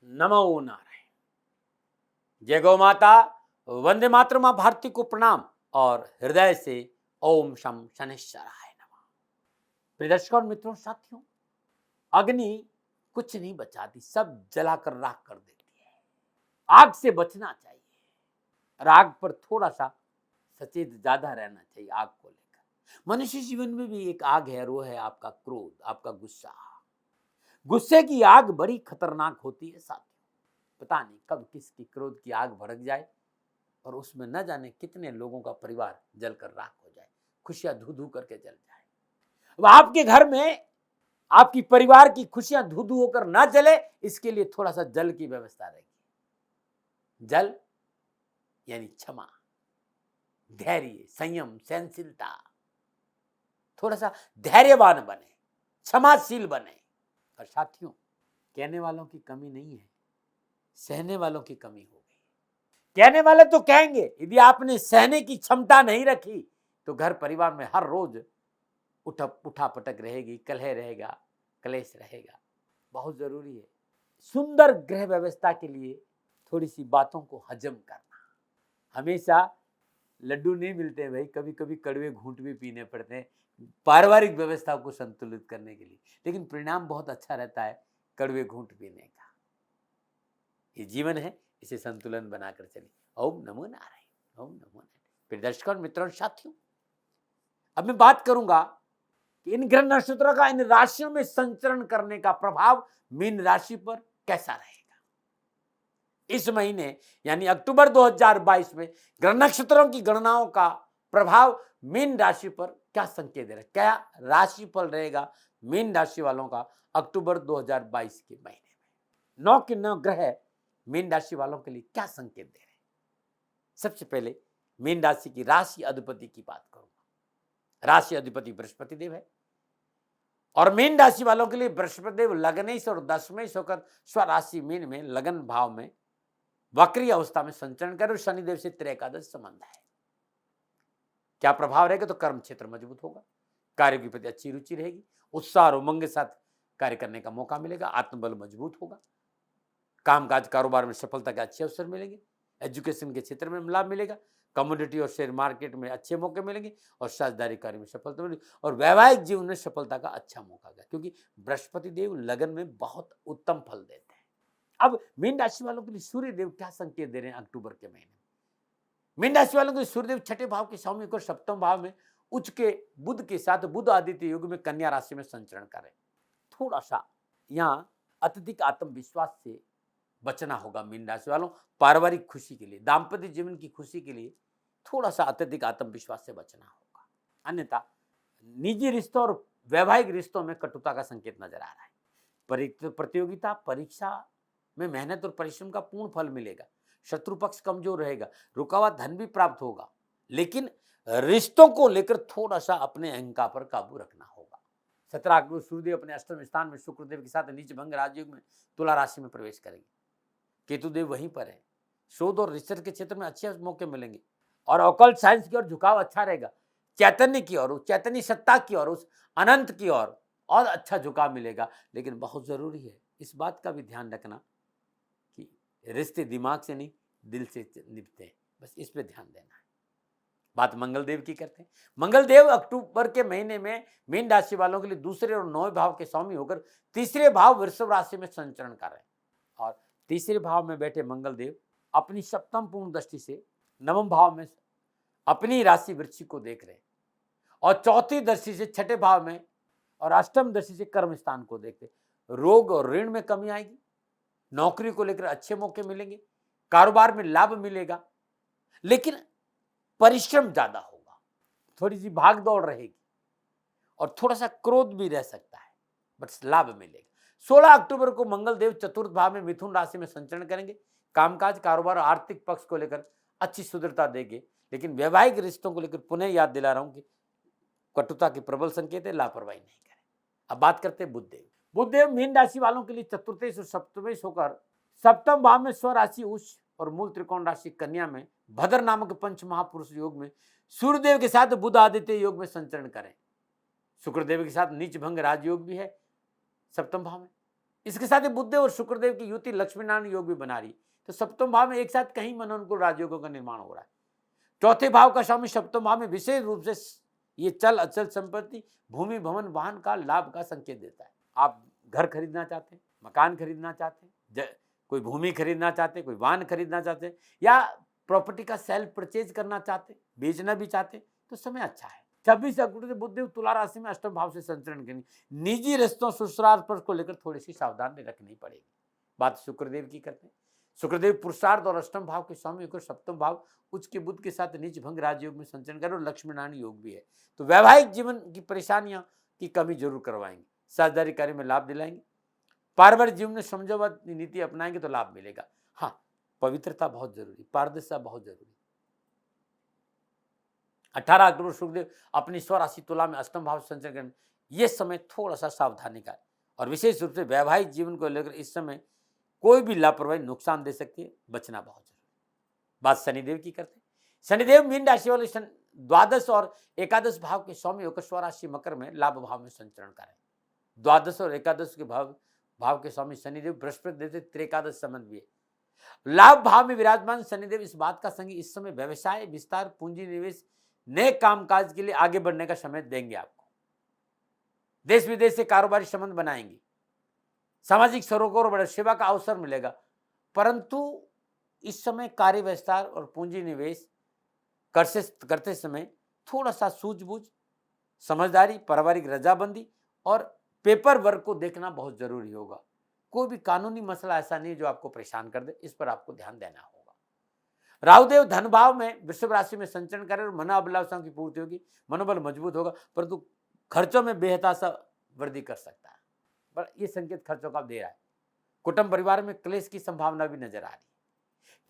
नमो नारायण। जय गौ माता। वंदे मातरम। मां भारती को प्रणाम और हृदय से ओम शम शनिश्चराय नमः। प्रिय दर्शकों और मित्रों, साथियों, अग्नि कुछ नहीं बचाती, सब जलाकर राख कर देती है। आग से बचना चाहिए और आग पर थोड़ा सा सचेत ज्यादा रहना चाहिए। आग को लेकर मनुष्य जीवन में भी एक आग है, वो है आपका क्रोध, आपका गुस्सा। गुस्से की आग बड़ी खतरनाक होती है साथियों। पता नहीं कब किसकी क्रोध की आग भड़क जाए और उसमें न जाने कितने लोगों का परिवार जलकर राख हो जाए, खुशियां धू धू करके जल जाए। अब आपके घर में आपकी परिवार की खुशियां धू धू होकर ना जले, इसके लिए थोड़ा सा जल की व्यवस्था रहेगी। जल यानी क्षमा, धैर्य, संयम, सहनशीलता। थोड़ा सा धैर्यवान बने, क्षमाशील बने। और साथियों, कहने वालों की कमी नहीं है, सहने वालों की कमी हो गई। कहने वाले तो कहेंगे, यदि आपने सहने की क्षमता नहीं रखी तो घर परिवार में हर रोज उठा पटक रहेगी, कलह रहेगा, क्लेश रहेगा। बहुत जरूरी है सुंदर गृह व्यवस्था के लिए थोड़ी सी बातों को हजम करना। हमेशा लड्डू नहीं मिलते भाई, कभी कभी कड़वे घूंट भी पीने पड़ते हैं पारिवारिक व्यवस्था को संतुलित करने के लिए, लेकिन परिणाम बहुत अच्छा रहता है कड़वे घूंट पीने का। ये जीवन है, इसे संतुलन बनाकर चलिए। ओम नमो नारायण, ओम नमो नारायण। प्रिय दर्शकों, मित्रों, साथियों, अब मैं बात करूंगा कि इन ग्रह नक्षत्रों का इन राशियों में संचरण करने का प्रभाव मीन राशि पर कैसा रहेगा इस महीने, यानी अक्टूबर 2022 में ग्रह नक्षत्रों की गणनाओं का प्रभाव मीन राशि पर क्या संकेत दे रहा है, क्या राशिफल रहेगा मीन राशि वालों का अक्टूबर 2022 के महीने में। 9 के 9 ग्रह मीन राशि वालों के लिए क्या संकेत दे रहे हैं। सबसे पहले मीन राशि की राशि अधिपति की बात करूंगा। राशि अधिपति बृहस्पति देव है और मीन राशि वालों के लिए बृहस्पति देव लग्नेश और दशमेश होकर स्वराशि मीन में लगन भाव में वक्री अवस्था में संचरण कर शनिदेव से त्रैकादश संबंध है। क्या प्रभाव रहेगा, तो कर्म क्षेत्र मजबूत होगा, कार्य के प्रति अच्छी रुचि रहेगी, उत्साह और उमंग के साथ कार्य करने का मौका मिलेगा, आत्मबल मजबूत होगा, कामकाज कारोबार में सफलता के अच्छे अवसर मिलेंगे, एजुकेशन के क्षेत्र में लाभ मिलेगा, कमोडिटी और शेयर मार्केट में अच्छे मौके मिलेंगे और साझेदारी कार्य में सफलता मिलेगी और वैवाहिक जीवन में सफलता का अच्छा मौका है, क्योंकि बृहस्पति देव लगन में बहुत उत्तम फल देते हैं। अब मीन राशि वालों के लिए सूर्य देव क्या संकेत दे रहे हैं अक्टूबर के महीने में। मीन राशि वालों के सूर्य देव छठे भाव के स्वामी और सप्तम भाव में उच्च के बुध के साथ बुध आदित्य युग में कन्या राशि में संचरण करें। थोड़ा सा यहाँ अत्यधिक आत्मविश्वास से बचना होगा मीन राशि वालों। पारिवारिक खुशी के लिए, दाम्पत्य जीवन की खुशी के लिए थोड़ा सा अत्यधिक आत्मविश्वास से बचना होगा, अन्यथा निजी रिश्तों और वैवाहिक रिश्तों में कटुता का संकेत नजर आ रहा है। प्रतियोगिता परीक्षा में मेहनत और परिश्रम का पूर्ण फल मिलेगा, शत्रु पक्ष कमजोर रहेगा, रुका हुआ धन भी प्राप्त होगा, लेकिन रिश्तों को लेकर थोड़ा सा अपने अहंकार पर काबू रखना होगा। 17 अक्टूबर सूर्यदेव अपने अष्टम स्थान में शुक्रदेव के साथ नीच भंग राजयोग में तुला राशि में प्रवेश करेंगे। केतुदेव वहीं पर है। शोध और रिसर्च के क्षेत्र में अच्छे मौके मिलेंगे और ऑकल्ट साइंस की ओर झुकाव अच्छा रहेगा। चैतन्य की ओर, चैतन्य सत्ता की ओर, उस अनंत की ओर और अच्छा झुकाव मिलेगा। लेकिन बहुत जरूरी है इस बात का भी ध्यान रखना कि रिश्ते दिमाग से नहीं दिल से निभते हैं, बस इस पे ध्यान देना है। बात मंगल देव की करते हैं। मंगल देव अक्टूबर के महीने में मीन राशि वालों के लिए दूसरे और 9वें भाव के स्वामी होकर तीसरे भाव वृषभ राशि में संचरण कर रहे हैं और तीसरे भाव में बैठे मंगल देव अपनी सप्तम पूर्ण दृष्टि से नवम भाव में अपनी राशि वृश्चिक को देख रहे हैं और चौथी दृष्टि से छठे भाव में और अष्टम दृष्टि से कर्म स्थान को देखते। रोग और ऋण में कमी आएगी, नौकरी को लेकर अच्छे मौके मिलेंगे, कारोबार में लाभ मिलेगा, लेकिन परिश्रम ज्यादा होगा, थोड़ी सी भाग दौड़ रहेगी और थोड़ा सा क्रोध भी रह सकता है, बट लाभ मिलेगा। 16 अक्टूबर को मंगल देव चतुर्थ भाव में मिथुन राशि में संचरण करेंगे। कामकाज कारोबार और आर्थिक पक्ष को लेकर अच्छी सुदृढ़ता देंगे, लेकिन वैवाहिक रिश्तों को लेकर पुनः याद दिला रहा हूं कि कटुता के प्रबल संकेत है, लापरवाही नहीं करें। अब बात करते हैं बुधदेव। बुधदेव मीन राशि वालों के लिए चतुर्थेश और सप्तमेश होकर सप्तम भाव में स्वराशि उच्च और मूल त्रिकोण राशि कन्या में भद्र नामक पंच महापुरुष योग में सूर्यदेव के साथ बुध आदित्य योग में संचरण करें। शुक्रदेव के साथ नीच भंग राजयोग भी है सप्तम भाव में इसके साथ ही बुधदेव और शुक्रदेव की युति लक्ष्मी नारायण योग भी बना रही, तो सप्तम भाव में एक साथ कहीं मनोनुकूल राजयोगों का निर्माण हो रहा है। चौथे भाव का स्वामी सप्तम भाव में विशेष रूप से ये चल अचल संपत्ति, भूमि, भवन, वाहन का लाभ का संकेत देता है। आप घर खरीदना चाहते हैं, मकान खरीदना चाहते हैं, कोई भूमि खरीदना चाहते हैं, कोई वाहन खरीदना चाहते हैं, या प्रॉपर्टी का सेल परचेज करना चाहते हैं, बेचना भी चाहते हैं, तो समय अच्छा है। 26 अक्टूबर से बुधदेव तुला राशि में अष्टम भाव से संचरण करेंगे। निजी रिश्तों, ससुराल पर को लेकर थोड़ी सी सावधानी रखनी पड़ेगी। बात शुक्रदेव की करते हैं। शुक्रदेव पुरुषार्थ और अष्टम भाव के स्वामी होकर सप्तम भाव उच्च के बुध के साथ नीच भंग राजयोग में संचरण कर, और लक्ष्मी नारायण योग भी है, तो वैवाहिक जीवन की परेशानियां की कमी जरूर करवाएंगे। साझेदारी कार्य में लाभ दिलाएंगे। पारिवारिक जीवन में समझौता नीति अपनाएंगे तो लाभ मिलेगा। हाँ, पवित्रता बहुत जरूरी, पारदर्शिता बहुत जरूरी। 18 अक्टूबर शुक्रदेव अपनी स्वराशि तुला में अष्टम भाव संचरण करें। यह समय थोड़ा सा सावधानी का है, और विशेष रूप से वैवाहिक जीवन को लेकर इस समय कोई भी लापरवाही नुकसान दे सकती है, बचना बहुत जरूरी। बात शनिदेव की करते हैं। शनिदेव मीन राशि वाले द्वादश और एकादश भाव के स्वामी होकर स्वराशि मकर में लाभ भाव में संचरण करें। द्वादश और एकादश के भाव के स्वामी शनिदेव बृहस्पति देव से त्रिकादश संबंध भी है। लाभ भाव में विराजमान शनिदेव इस बात का संगी इस समय व्यवसाय विस्तार, पूंजी निवेश, नए कामकाज के लिए आगे बढ़ने का समय देंगे आपको। देश विदेश से कारोबारी संबंध बनाएंगे, सामाजिक सरोकार और सेवा का अवसर मिलेगा, परंतु इस समय कार्य विस्तार और पूंजी निवेश करते समय थोड़ा सा सूझबूझ, समझदारी, पारिवारिक रजाबंदी और पेपर वर्क को देखना बहुत जरूरी होगा। कोई भी कानूनी मसला ऐसा नहीं जो आपको परेशान कर दे, इस पर आपको ध्यान देना होगा। राहुदेव धन भाव में वृषभ राशि में संचरण करें और मनोअभिलाषाओं की पूर्ति होगी, मनोबल मजबूत होगा, परंतु खर्चों में बेहताशा वृद्धि कर सकता है, पर यह संकेत खर्चों का दे रहा है। कुटुंब परिवार में क्लेश की संभावना भी नजर आ रही है।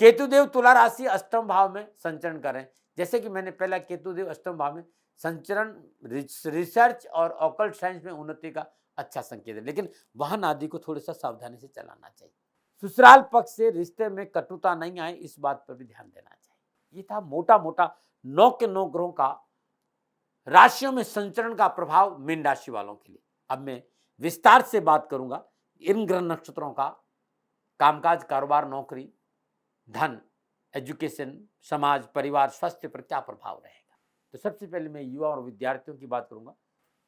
केतुदेव तुला राशि अष्टम भाव में संचरण करें। जैसे कि मैंने पहला केतुदेव अष्टम भाव में संचरण रिसर्च और ऑकल्ट साइंस में उन्नति का अच्छा संकेत है, लेकिन वाहन आदि को थोड़ा सा सावधानी से चलाना चाहिए। ससुराल पक्ष से रिश्ते में कटुता नहीं आए, इस बात पर भी ध्यान देना चाहिए। ये था मोटा मोटा 9 के 9 ग्रहों का राशियों में संचरण का प्रभाव मीन राशि वालों के लिए। अब मैं विस्तार से बात करूंगा इन ग्रह नक्षत्रों का कामकाज, कारोबार, नौकरी, धन, एजुकेशन, समाज, परिवार, स्वास्थ्य पर क्या प्रभाव रहेगा। तो सबसे पहले मैं युवा और विद्यार्थियों की बात करूंगा।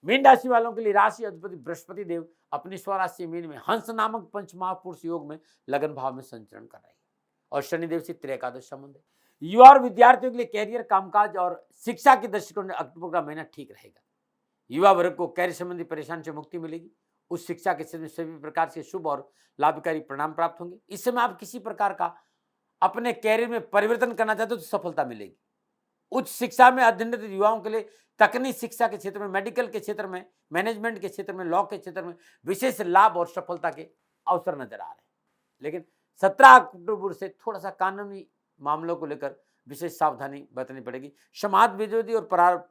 मीन राशि वालों के लिए राशि अधिपति बृहस्पति देव अपनी स्वराशि मीन में हंस नामक पंच महापुरुष योग में लगन भाव में संचरण कर रहे हैं, और शनिदेव से त्रिकादश संबंध है। युवा और विद्यार्थियों के लिए कैरियर, कामकाज और शिक्षा के दृष्टिकोण में अक्टूबर का महीना ठीक रहेगा। युवा वर्ग को कैरियर संबंधी परेशानी से मुक्ति मिलेगी। उच्च शिक्षा के क्षेत्र में सभी प्रकार से शुभ और लाभकारी परिणाम प्राप्त होंगे। इस समय आप किसी प्रकार का अपने कैरियर में परिवर्तन करना चाहते हो तो सफलता मिलेगी। उच्च शिक्षा में अध्ययनरत युवाओं के लिए तकनीक शिक्षा के क्षेत्र में, मेडिकल के क्षेत्र में, मैनेजमेंट के क्षेत्र में, लॉ के क्षेत्र में विशेष लाभ और सफलता के अवसर नजर आ रहे हैं। लेकिन 17 अक्टूबर से थोड़ा सा कानूनी मामलों को लेकर विशेष सावधानी बरतनी पड़ेगी। समाज विरोधी और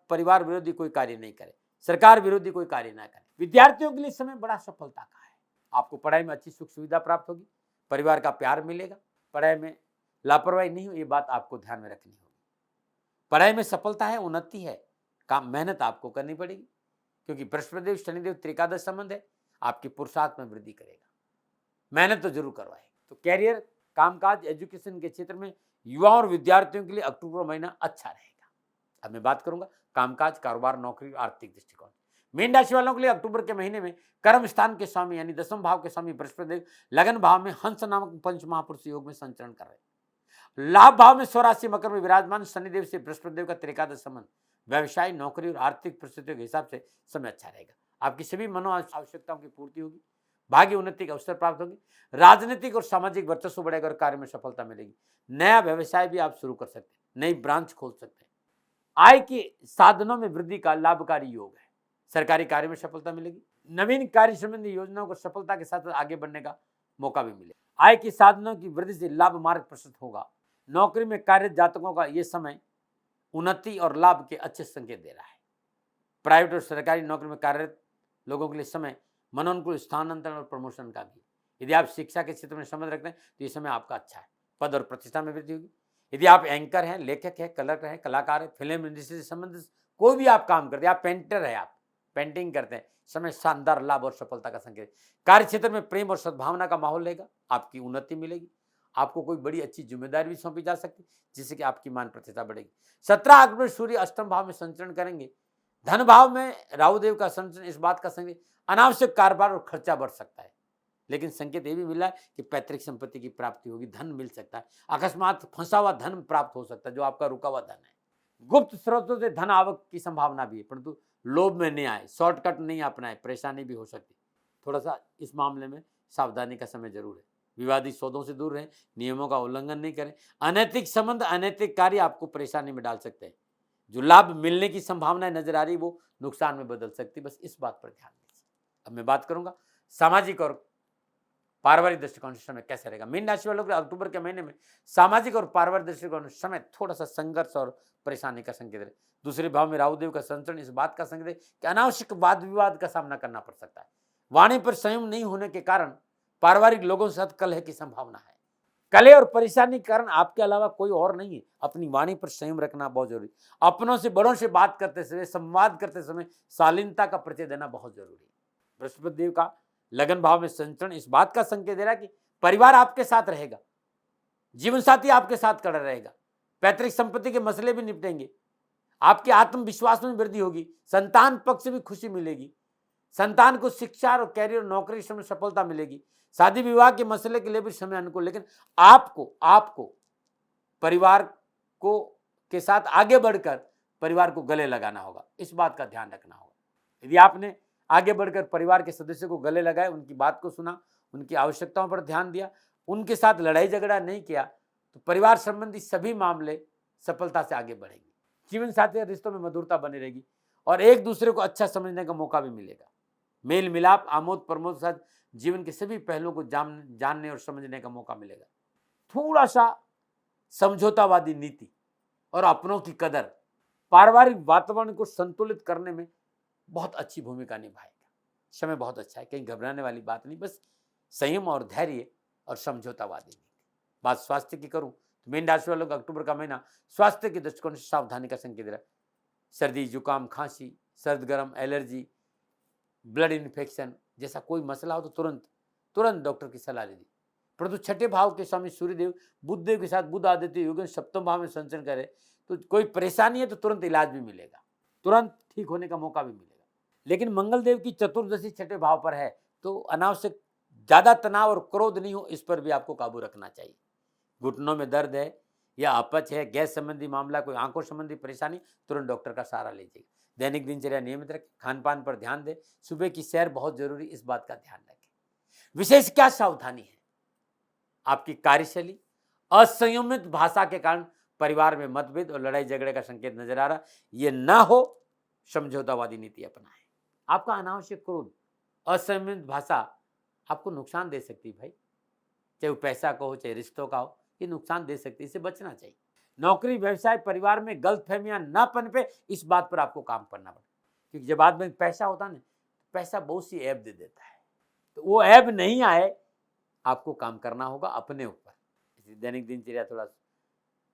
परिवार विरोधी कोई कार्य नहीं करे, सरकार विरोधी कोई कार्य ना करे। विद्यार्थियों के लिए समय बड़ा सफलता का है। आपको पढ़ाई में अच्छी सुख सुविधा प्राप्त होगी, परिवार का प्यार मिलेगा, पढ़ाई में लापरवाही नहीं हो, ये बात आपको ध्यान में रखनी होगी। पढ़ाई में सफलता है, उन्नति है, काम मेहनत आपको करनी पड़ेगी, क्योंकि बृहस्पतिदेव शनिदेव त्रिकादश संबंध है, आपकी पुरुषार्थ में वृद्धि करेगा। मेहनत तो जरूर करवाए। तो कैरियर, कामकाज, एजुकेशन के क्षेत्र में युवाओं और विद्यार्थियों के लिए अक्टूबर महीना अच्छा रहेगा। अब मैं बात करूंगा कामकाज, कारोबार, नौकरी, आर्थिक दृष्टिकोण। मीन राशि वालों के लिए अक्टूबर के महीने में कर्म स्थान के स्वामी यानी दसम भाव के स्वामी बृहस्पतिदेव लगन भाव में हंस नामक पंच महापुरुष योग में संचरण कर रहे हैं। लाभ भाव में स्वराशि मकर में विराजमान शनिदेव से बृहस्पतिदेव का त्रिकादश संबंध व्यवसाय, नौकरी और आर्थिक परिस्थितियों के हिसाब से समय अच्छा रहेगा। आपकी सभी मनो आवश्यकताओं की पूर्ति होगी, भाग्य उन्नति के अवसर प्राप्त होंगे, राजनीतिक और सामाजिक वर्चस्व बढ़ेगा और कार्य में सफलता मिलेगी। नया व्यवसाय भी आप शुरू कर सकते हैं, नई ब्रांच खोल सकते हैं। आय के साधनों में वृद्धि का लाभकारी योग है। सरकारी कार्य में सफलता मिलेगी। नवीन कार्य संबंधी योजनाओं को सफलता के साथ आगे बढ़ने का मौका भी मिलेगा। आय के साधनों की वृद्धि से लाभ मार्ग प्रशस्त होगा। नौकरी में कार्यरत जातकों का यह समय उन्नति और लाभ के अच्छे संकेत दे रहा है। प्राइवेट और सरकारी नौकरी में कार्यरत लोगों के लिए समय मनोनुकूल स्थानांतरण और प्रमोशन का भी। यदि आप शिक्षा के क्षेत्र में संबंध रखते हैं तो ये समय आपका अच्छा है। पद और प्रतिष्ठा में वृद्धि होगी। यदि आप एंकर हैं, लेखक हैं, कलर हैं, कलाकार हैं, फिल्म इंडस्ट्री से संबंधित कोई भी आप काम करते हैं, आप पेंटर है, आप पेंटिंग करते हैं, समय शानदार लाभ और सफलता का संकेत। कार्य क्षेत्र में प्रेम और सद्भावना का माहौल रहेगा, आपकी उन्नति मिलेगी। आपको कोई बड़ी अच्छी जिम्मेदारी भी सौंपी जा सकती है, जिससे कि आपकी मान प्रतिष्ठा बढ़ेगी। 17 अक्टूबर सूर्य अष्टम भाव में संचरण करेंगे। धन भाव में राहुदेव का संचरण इस बात का संकेत, अनावश्यक कारोबार और खर्चा बढ़ सकता है, लेकिन संकेत ये भी मिला है कि पैतृक संपत्ति की प्राप्ति होगी, धन मिल सकता है, अकस्मात फंसा हुआ धन प्राप्त हो सकता है, जो आपका रुका हुआ धन है। गुप्त स्रोतों से धन आवक की संभावना भी है, परंतु लोभ में नहीं आए, शॉर्टकट नहीं अपनाए, परेशानी भी हो सकती है। थोड़ा सा इस मामले में सावधानी का समय जरूर है। विवादित सौदों से दूर रहें, नियमों का उल्लंघन नहीं करें। अनैतिक संबंध, अनैतिक कार्य आपको परेशानी में डाल सकते हैं। जो लाभ मिलने की संभावनाएं नजर आ रही वो नुकसान में बदल सकती है, बस इस बात पर ध्यान दीजिए। अब मैं बात करूंगा सामाजिक और पारिवारिक दृष्टिकोण से समय कैसे रहेगा। मीन राशि वालों के अक्टूबर के महीने में सामाजिक और पारिवारिक दृष्टिकोण से समय थोड़ा सा संघर्ष और परेशानी का संकेत है। दूसरे भाव में राहुदेव का संचरण इस बात का संकेत है कि अनावश्यक वाद विवाद का सामना करना पड़ सकता है। वाणी पर संयम नहीं होने के कारण पारिवारिक लोगों के साथ कलह की संभावना है। कलह और परेशानी के कारण आपके अलावा कोई और नहीं है। अपनी वाणी पर संयम रखना बहुत जरूरी। अपनों से बड़ों से बात करते समय, संवाद करते समय शालीनता का परिचय देना बहुत जरूरी है। बृहस्पति देव का लगन भाव में संचरण इस बात का संकेत दे रहा है कि परिवार आपके साथ रहेगा, जीवन साथी आपके साथ खड़ा रहेगा, पैतृक संपत्ति के मसले भी निपटेंगे, आपके आत्मविश्वास में वृद्धि होगी, संतान पक्ष से भी खुशी मिलेगी, संतान को शिक्षा और कैरियर नौकरी में सफलता मिलेगी, शादी विवाह के मसले के लिए भी समय अनुकूल। लेकिन आपको परिवार को के साथ आगे बढ़कर परिवार को गले लगाना होगा, इस बात का ध्यान रखना होगा। यदि आपने आगे बढ़कर परिवार के सदस्यों को गले लगाए, उनकी बात को सुना, उनकी आवश्यकताओं पर ध्यान दिया, उनके साथ लड़ाई झगड़ा नहीं किया, तो परिवार संबंधी सभी मामले सफलता से आगे बढ़ेंगे। जीवन साथी रिश्तों में मधुरता बनी रहेगी और एक दूसरे को अच्छा समझने का मौका भी मिलेगा। मेल मिलाप, आमोद प्रमोद के साथ जीवन के सभी पहलुओं को जानने और समझने का मौका मिलेगा। थोड़ा सा समझौतावादी नीति और अपनों की कदर पारिवारिक वातावरण को संतुलित करने में बहुत अच्छी भूमिका निभाएगा। समय बहुत अच्छा है, कहीं घबराने वाली बात नहीं, बस संयम और धैर्य और समझौतावादी नीति। बात स्वास्थ्य की करूं तो मीन राशि वालों का अक्टूबर का महीना स्वास्थ्य के दृष्टिकोण से सावधानी का संकेत दे रहा है। सर्दी, जुकाम, खांसी, सर्द गर्म, एलर्जी, ब्लड इन्फेक्शन जैसा कोई मसला हो तो तुरंत डॉक्टर की सलाह लीजिए। परंतु छठे भाव के स्वामी सूर्यदेव बुध देव के साथ बुध आदित्य योग सप्तम भाव में संचरण करे तो कोई परेशानी है तो तुरंत इलाज भी मिलेगा, तुरंत ठीक होने का मौका भी मिलेगा। लेकिन मंगल देव की चतुर्दशी छठे भाव पर है तो अनावश्यक ज्यादा तनाव और क्रोध नहीं हो, इस पर भी आपको काबू रखना चाहिए। घुटनों में दर्द है या अपच है, गैस संबंधी मामला, कोई आंखों संबंधी परेशानी, तुरंत डॉक्टर का सहारा लीजिए। दैनिक दिनचर्या नियमित रखें, खान पान पर ध्यान दें, सुबह की सैर बहुत जरूरी, इस बात का ध्यान रखें। विशेष क्या सावधानी है, आपकी कार्यशैली असंयमित भाषा के कारण परिवार में मतभेद और लड़ाई झगड़े का संकेत नजर आ रहा, ये ना हो, समझौतावादी नीति अपनाएं। आपका अनावश्यक क्रोध, असंयमित भाषा आपको नुकसान दे सकती है भाई, चाहे वो पैसा का हो चाहे रिश्तों का हो, ये नुकसान दे सकती है, इससे बचना चाहिए। नौकरी, व्यवसाय, परिवार में गलतफहमियां ना पनपे, इस बात पर आपको काम करना पड़ेगा, क्योंकि जब बाद में पैसा होता है ना, पैसा बहुत सी ऐब दे देता है, तो वो ऐब नहीं आए, आपको काम करना होगा अपने ऊपर। दैनिक दिनचर्या थोड़ा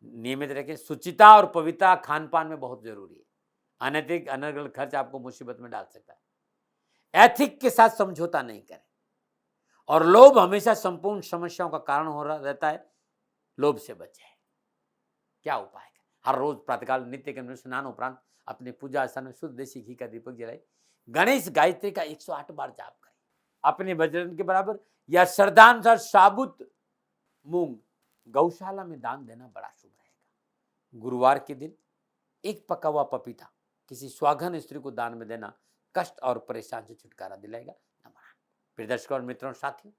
नियमित रखें। शुचिता और पवित्रता खान पान में बहुत जरूरी है। अनैतिक अनर्गल खर्च आपको मुसीबत में डाल सकता है। एथिक के साथ समझौता नहीं करें और लोभ हमेशा संपूर्ण समस्याओं का कारण हो रहा रहता है, लोभ से बचें। क्या उपाय है? हर रोज प्रातःकाल नित्य कर्म में स्नान उपरांत अपने पूजा स्थान में शुद्ध देसी घी का दीपक जलाए, गणेश गायत्री का 108 बार जाप करें, अपने वज्रन के बराबर या श्रद्धानुसार साबुत मूंग गौशाला में दान देना बड़ा शुभ रहेगा। गुरुवार के दिन एक पका हुआ पपीता किसी स्वाघन स्त्री को दान में देना कष्ट और परेशान से छुटकारा दिलाएगा। प्रिय दर्शकों और मित्रों साथियों,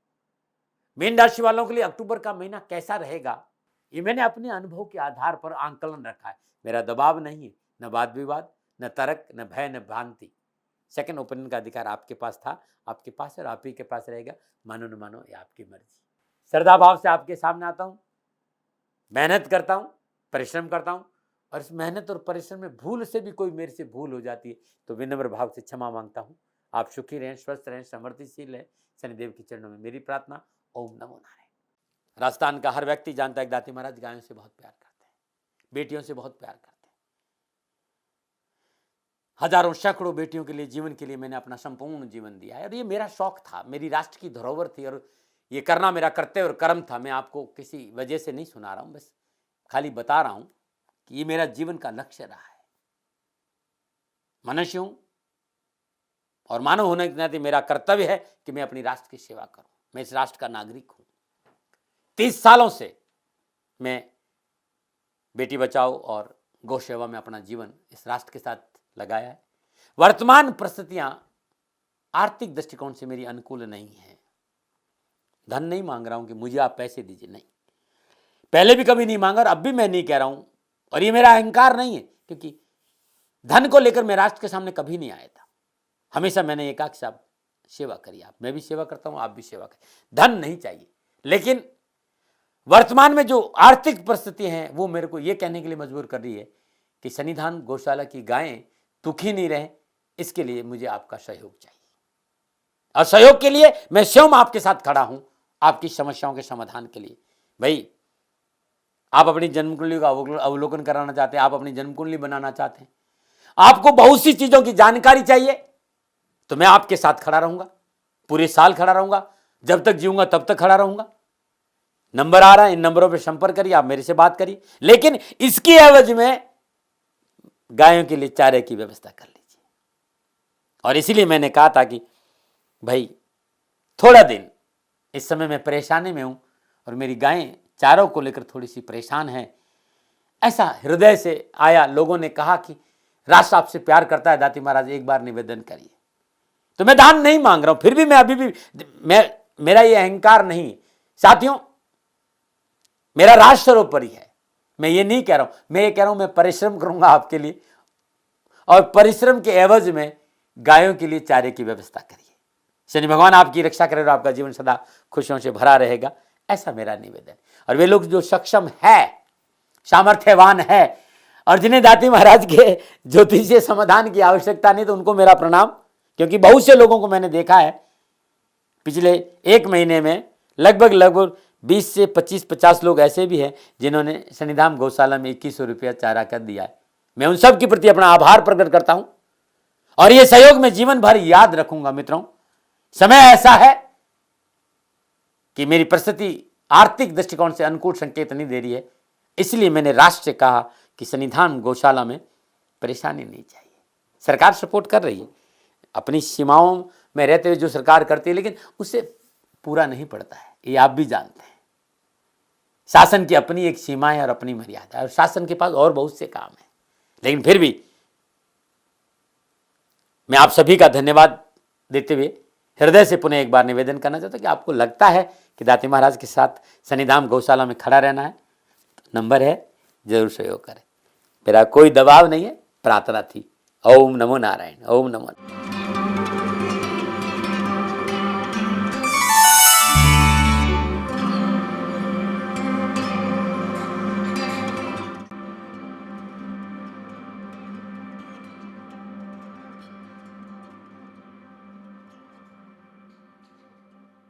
मीन राशि वालों के लिए अक्टूबर का महीना कैसा रहेगा, ये मैंने अपने अनुभव के आधार पर आंकलन रखा है। मेरा दबाव नहीं है, न वाद विवाद, न तर्क, न भय, न भ्रांति। सेकंड ओपिनियन का अधिकार आपके पास था, आपके पास है और आप ही के पास रहेगा। मानो न मानो, ये आपकी मर्जी। श्रद्धा भाव से आपके सामने आता हूँ, मेहनत करता हूँ, परिश्रम करता हूँ, और इस मेहनत और परिश्रम में भूल से भी कोई मेरे से भूल हो जाती है तो विनम्र भाव से क्षमा मांगता हूँ। आप सुखी रहें, स्वस्थ रहें, समृद्धिशील रहें, शनिदेव के चरणों में मेरी प्रार्थना। ओम नमो नारायण। राजस्थान का हर व्यक्ति जानता है दाती महाराज गायों से बहुत प्यार करते हैं, बेटियों से बहुत प्यार करते हैं। हजारों सैकड़ों बेटियों के लिए, जीवन के लिए मैंने अपना संपूर्ण जीवन दिया है और ये मेरा शौक था, मेरी राष्ट्र की धरोहर थी और ये करना मेरा कर्तव्य और कर्म था। मैं आपको किसी वजह से नहीं सुना रहा हूं, बस खाली बता रहा हूं कि ये मेरा जीवन का लक्ष्य रहा है। मनुष्य हूं और मानव होने के नाते मेरा कर्तव्य है कि मैं अपनी राष्ट्र की सेवा करूं। मैं इस राष्ट्र का नागरिक हूं। 30 सालों से मैं बेटी बचाओ और गौ सेवा में अपना जीवन इस राष्ट्र के साथ लगाया है। वर्तमान परिस्थितियां आर्थिक दृष्टिकोण से मेरी अनुकूल नहीं है। धन नहीं मांग रहा हूं कि मुझे आप पैसे दीजिए, नहीं, पहले भी कभी नहीं मांगा और अब भी मैं नहीं कह रहा हूं और ये मेरा अहंकार नहीं है, क्योंकि धन को लेकर मैं राष्ट्र के सामने कभी नहीं आया था। हमेशा मैंने ये कहा कि साहब सेवा करिए आप, मैं भी सेवा करता हूं, आप भी सेवा करें, धन नहीं चाहिए। लेकिन वर्तमान में जो आर्थिक परिस्थिति है वो मेरे को ये कहने के लिए मजबूर कर रही है कि सन्निधान गौशाला की गायें दुखी नहीं रहे, इसके लिए मुझे आपका सहयोग चाहिए और सहयोग के लिए मैं स्वयं आपके साथ खड़ा हूं, आपकी समस्याओं के समाधान के लिए। भाई, आप अपनी जन्म कुंडली का अवलोकन कराना चाहते हैं, आप अपनी जन्म कुंडली बनाना चाहते हैं, आपको बहुत सी चीजों की जानकारी चाहिए, तो मैं आपके साथ खड़ा रहूंगा, पूरे साल खड़ा रहूंगा, जब तक जीऊंगा तब तक खड़ा रहूंगा। नंबर आ रहा है, इन नंबरों पर संपर्क करिए, आप मेरे से बात करिए, लेकिन इसकी एवज में गायों के लिए चारे की व्यवस्था कर लीजिए। और इसीलिए मैंने कहा था कि भाई थोड़ा दिन, इस समय मैं परेशानी में हूं और मेरी गायें चारों को लेकर थोड़ी सी परेशान है। ऐसा हृदय से आया, लोगों ने कहा कि राष्ट्र आपसे प्यार करता है दाती महाराज, एक बार निवेदन करिए। तो मैं दान नहीं मांग रहा हूं, फिर भी मैं अभी भी मेरा ये अहंकार नहीं है साथियों, मेरा राष्ट्र सर्वोपरि है। मैं ये नहीं कह रहा हूं, मैं ये कह रहा हूं मैं परिश्रम करूंगा आपके लिए और परिश्रम के एवज में गायों के लिए चारे की व्यवस्था करिए। शनि भगवान आपकी रक्षा करे और आपका जीवन सदा खुशियों से भरा रहेगा, ऐसा मेरा निवेदन। और वे लोग जो सक्षम है, सामर्थ्यवान है और जिन्हें दाती महाराज के ज्योतिषीय समाधान की आवश्यकता नहीं, तो उनको मेरा प्रणाम, क्योंकि बहुत से लोगों को मैंने देखा है पिछले 1 महीने में लगभग 20 से 25-50 लोग ऐसे भी हैं जिन्होंने सन्निधान गौशाला में 2100 रुपया चारा कर दिया है। मैं उन सब के प्रति अपना आभार प्रकट करता हूं और यह सहयोग में जीवन भर याद रखूंगा। मित्रों, समय ऐसा है कि मेरी परिस्थिति आर्थिक दृष्टिकोण से अनुकूल संकेत नहीं दे रही है, इसलिए मैंने राष्ट्र से कहा कि सन्निधान गौशाला में परेशानी नहीं चाहिए। सरकार सपोर्ट कर रही है, अपनी सीमाओं में रहते हुए जो सरकार करती है, लेकिन उससे पूरा नहीं पड़ता है, ये आप भी जानते हैं। शासन की अपनी एक सीमा है और अपनी मर्यादा है और शासन के पास और बहुत से काम है, लेकिन फिर भी मैं आप सभी का धन्यवाद देते हुए हृदय से पुनः एक बार निवेदन करना चाहता हूं कि आपको लगता है कि दाती महाराज के साथ सन्निधान गौशाला में खड़ा रहना है, तो नंबर है, जरूर सहयोग करें। मेरा कोई दबाव नहीं है, प्रार्थना थी। ओम नमो नारायण, ओम नमो।